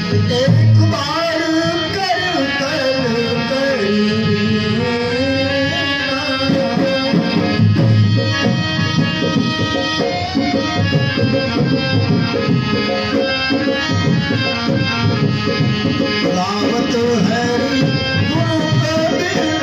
एक बार कर कर करी लावत हरि गुरु कबीर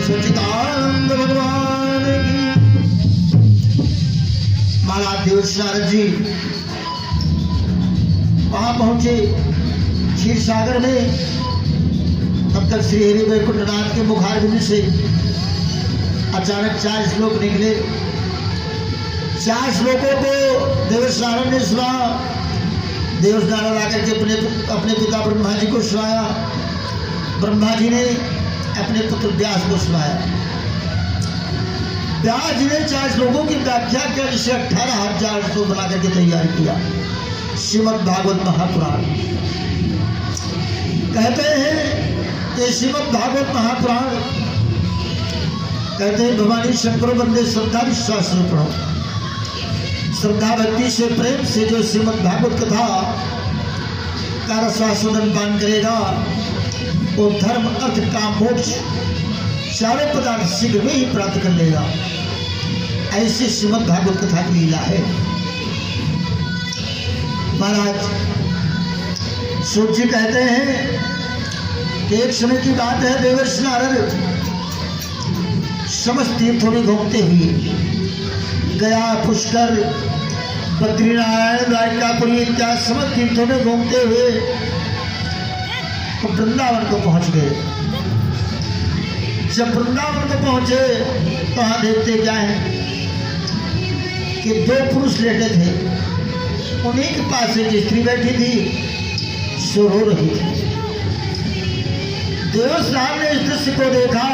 सच्चिदानंद भगवान की। महाराज देवर्षि नारद जी वहां पहुंचे क्षीर सागर में। तब तक श्री हरि वैकुंठनाथ के मुखारविंद से अचानक 4 श्लोक निकले। 4 श्लोकों को देवर्षि नारद ने सुना। देवर्षि नारद आकर के अपने पिता ब्रह्मा जी को सुनाया। ब्रह्मा जी ने अपने पुत्र व्यास को सुनाया। व्यास जी ने 4 श्लोकों की व्याख्या कर इसे 18,000 श्लोक बना करके तैयार किया। श्रीमद् भागवत महापुराण कहते हैं कि श्रीमद् भागवत महापुराण कहते हैं भवानी शंकरो बंदे श्रद्धा विश्वास से पढ़ो। श्रद्धा भक्ति से प्रेम से जो श्रीमद् भागवत कथा का रसास्वादन पान करेगा वो धर्म अर्थ काम मोक्ष चारों पदार्थ शीघ्र में ही प्राप्त कर लेगा। ऐसी श्रीमद् भागवत कथा की लीला है। महाराज सूत जी कहते हैं कि एक समय की बात है, देवर्षि नारद समस्त तीर्थों में घूमते हुए गया, पुष्कर, बद्रीनारायण, द्वारिकापुरी इत्यादि समस्त तीर्थों में घूमते हुए वृंदावन को पहुंच गए। जब वृंदावन को पहुंचे तो वहां देखते क्या है कि 2 पुरुष लेटे थे। उन्हीं के पास एक स्त्री बैठी थी, सो रो रही थी। देवर्षि नारद ने इस दृश्य को देखा,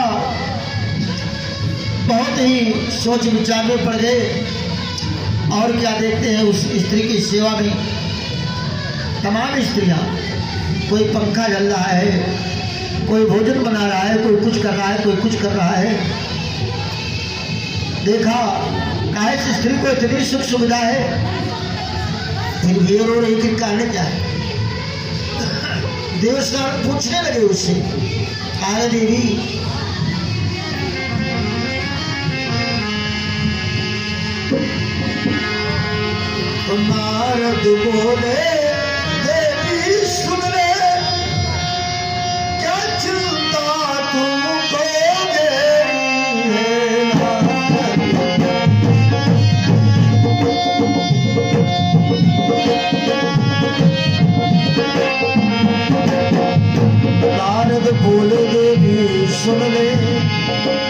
बहुत ही सोच विचार में पड़ गए। और क्या देखते हैं, उस स्त्री की सेवा में तमाम स्त्रियां, कोई पंखा जल रहा है, कोई भोजन बना रहा है, कोई कुछ कर रहा है, कोई कुछ कर रहा है। देखा कहा इस स्त्री को इतनी सुख सुविधा है, फिर भी रो रही कि कारण क्या है। देवर्षि नारद पूछने लगे उससे, अरे देवी तो नारद बोले, देवी सुन ले क्या चिंता तुमको नारद बोले, देवी सुन ले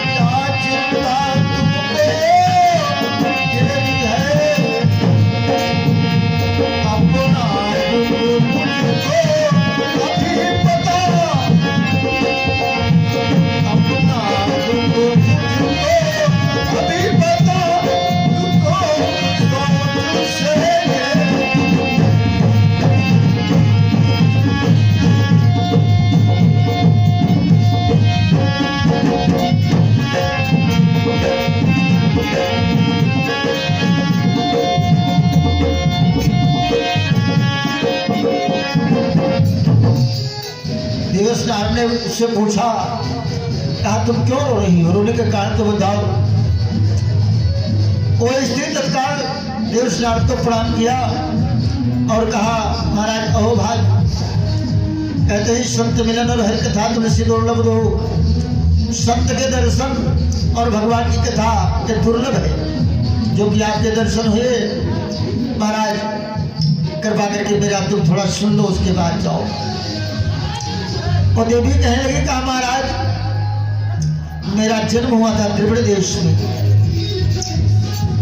क्या चिंता तुमको घेरी है। अपना मुझको अभी पता, अपना मुझको अभी पता, तुमको सोच से देवर्षि नारद ने उससे पूछा, कहा तुम क्यों रो रही हो, रोने के कारण तो बताओ। वो स्त्री तत्काल देवर्षि नारद को प्रणाम किया और कहा, महाराज अहो भाग, कहते हैं संत मिलन और हरि कथा तुलसी दुर्लभ दो। संत के दर्शन और भगवान की कथा ये दुर्लभ है। जो कि आपके दर्शन हुए, महाराज कृपा करके मेरा तुम थोड़ा सुन लो, उसके बाद जाओ। और देवी कहने लगी कहा महाराज मेरा जन्म हुआ था त्रिपुरा देश में,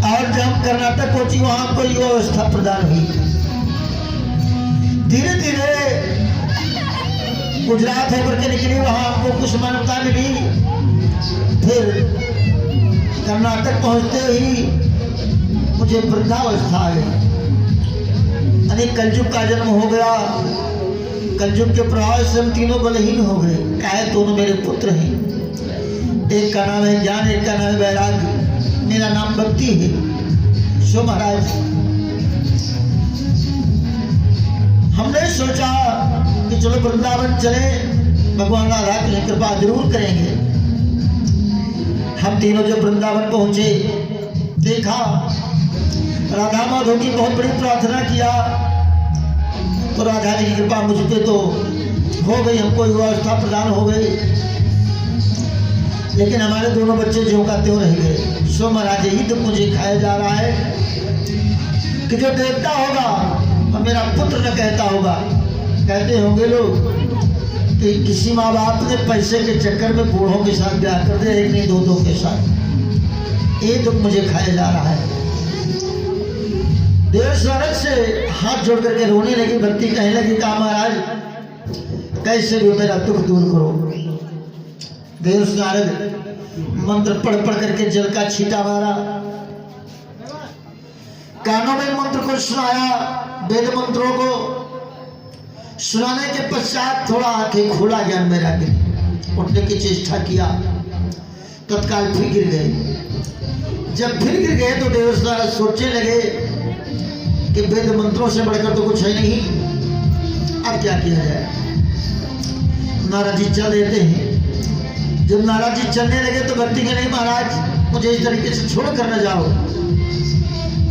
और जब हम कर्नाटक पहुंची वहां को युवा अवस्था प्रदान हुई। धीरे धीरे गुजरात होकर के निकली, वहां हमको कुछ मान्यता मिली। फिर कर्नाटक पहुंचते ही मुझे वृद्धावस्था आ गई, यानी कलयुग का जन्म हो गया। कलयुग के प्रभाव से हम तीनों बलहीन हो गए। क्या दोनों मेरे पुत्र हैं, एक का नाम है ज्ञान, एक का नाम है वैराग्य, मेरा नाम भक्ति है। सो महाराज हमने सोचा कि चलो वृंदावन चले, भगवान राधा की कृपा जरूर करेंगे। हम तीनों जब वृंदावन पहुंचे, देखा राधा माधव की बहुत बड़ी प्रार्थना किया, तो राधा जी की कृपा मुझ पे तो हो गई, हमको युवावस्था प्रदान हो गई। लेकिन हमारे दोनों बच्चे ज्यों का त्यों रह गए। सो महाराज यही तो मुझे खाया जा रहा है कि जो देवता होगा और मेरा पुत्र न कहता होगा। कहते होंगे लोग कि किसी माँ बाप ने पैसे के चक्कर में बूढ़ों के साथ ब्याह कर दिया, एक नहीं दो के साथ। ये दुख मुझे खाया जा रहा है। देव स्वागत से हाथ जोड़ करके रोने लगी। भक्ति कहने लगी कहा महाराज कैसे भी मेरा दुख दूर करो। देव नारद मंत्र पढ़ पढ़ करके जल का छींटा मारा, कानों में मंत्र को सुनाया। वेद मंत्रों को सुनाने के पश्चात थोड़ा आंखें खोला, ज्ञान में रख उठने की चेष्टा किया, तत्काल फिर गिर गए। जब फिर गिर गए तो देव नारद सोचने लगे कि वेद मंत्रों से बढ़कर तो कुछ है नहीं, अब क्या किया जाए। नारद जी चल देते हैं। जब नारद जी चलने लगे तो भक्ति के नहीं महाराज मुझे इस तरीके से छोड़ कर न जाओ।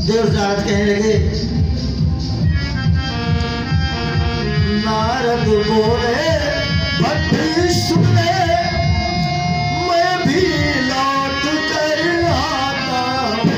देव नारद कहने लगे, नारद बोले भक्ति सुने मैं भी लौट कर आता हूँ।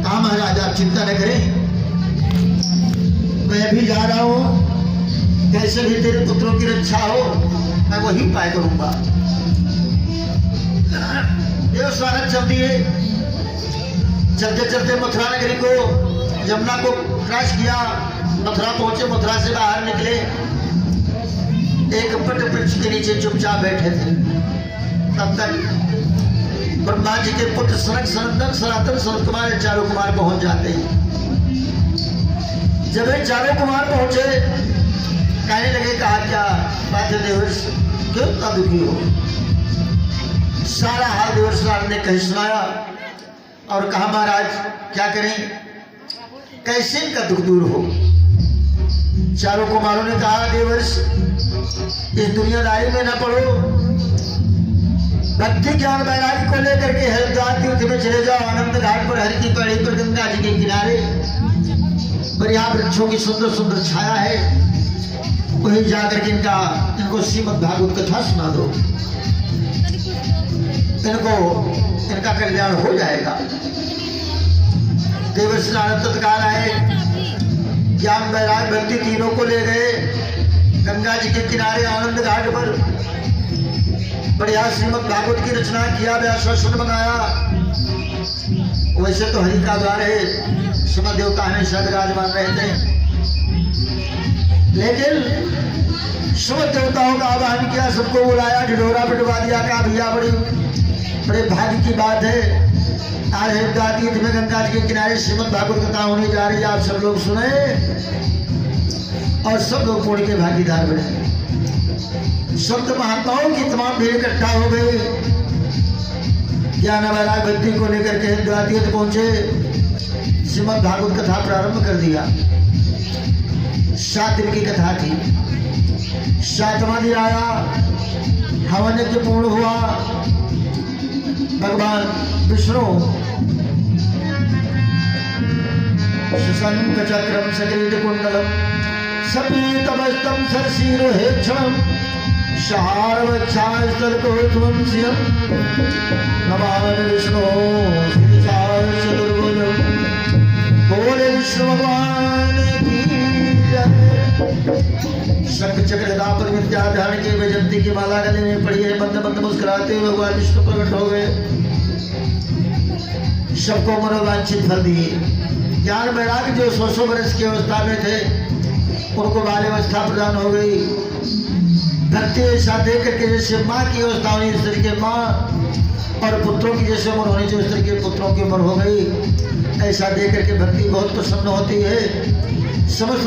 कहा महाराज आप चिंता न करें, मैं अभी जा रहा हूं, कैसे भी तेरे पुत्रों की रक्षा हो मैं वही उपाय करूंगा। देव स्वागत चल दिए। चलते चलते मथुरा नगरी को, यमुना को क्रॉस किया, मथुरा पहुंचे। मथुरा से बाहर निकले, एक वट वृक्ष के नीचे चुपचाप बैठे थे। तब तक ब्रह्मा जी के पुत्र सनक सनंदन सनातन सनत कुमार चारों कुमार पहुंच जाते हैं। जब ये चारों कुमार पहुंचे कहने लगे कहा क्या बात है देवर्ष, क्यों इतना दुखी हो। सारा हाल देवर्ष ने कह सुनाया और कहा महाराज क्या करें, कैसे इनका दुख दूर हो। चारों कुमारों ने कहा देवर्ष इस दुनियादारी में न पड़ो, भक्ति ज्ञान वैराग्य को लेकर के हरिद्वार तीर्थ में चले जाओ। आनंद घाट पर हर की पड़ी पर गंगा जी के किनारे बढ़िया वृक्षों की सुंदर सुंदर छाया है, वहीं जाकर के इनको श्रीमद् भागवत कथा सुना दो, इनका कल्याण हो जाएगा। देवर्षि नारद तत्काल आए, ज्ञान वैराग्य भक्ति तीनों को ले गए गंगा जी के किनारे आनंद घाट पर। बढ़िया श्रीमद् भागवत की रचना किया, व्यासन बनाया। वैसे तो हरि का द्वार है, समझ देवता हमेशा विराजमान रहते हैं, लेकिन समझ देवताओं का आह्वान किया, सबको बुलाया, ढिढोरा पिटवा दिया। का भैया बड़े भाग्य की बात है, आज हरिद्वार तीर्थ में गंगा जी के किनारे श्रीमद् भागवत कथा होने जा रही है, आप सब लोग सुने और सब लोग पुण्य के भागीदार बने। संत महात्माओं की तमाम भीड़ इकट्ठा हो गई। ज्ञान वैराग भक्ति को लेकर के द्वातीयत पहुंचे, श्रीमद् भागवत कथा प्रारंभ कर दिया। 7 दिन की कथा थी। 7वां दिन आया, हवन यज्ञ पूर्ण हुआ। भगवान विष्णु सुशंख चक्रम सकिरीट कुंडलम सपीतमस्तम सरसीरोहेक्षणम शारवच्छास्तलकोध्वंसियम नमामि विष्णु चतुर्भुजम। बोले विष्णु भगवान की जय। शंख चक्र गदा पर विद्या ध्यान के वैजयंती की माला गले में पड़ी है। बंद बंद मुस्कुराते हुए भगवान विष्णु प्रकट हो गए, सबको मनोवांछित फल दिए। ज्ञान वैराग जो 100 वर्ष की अवस्था में थे, उनको बाल्यावस्था प्रदान हो गई। भक्ति ऐसा देख करके जैसे माँ की अवस्था होनी, इस तरह के माँ और पुत्रों की जैसे उम्र होनी चाहिए, इस तरह के पुत्रों की उम्र हो गई। ऐसा देख करके भक्ति बहुत प्रसन्न होती है। समस्त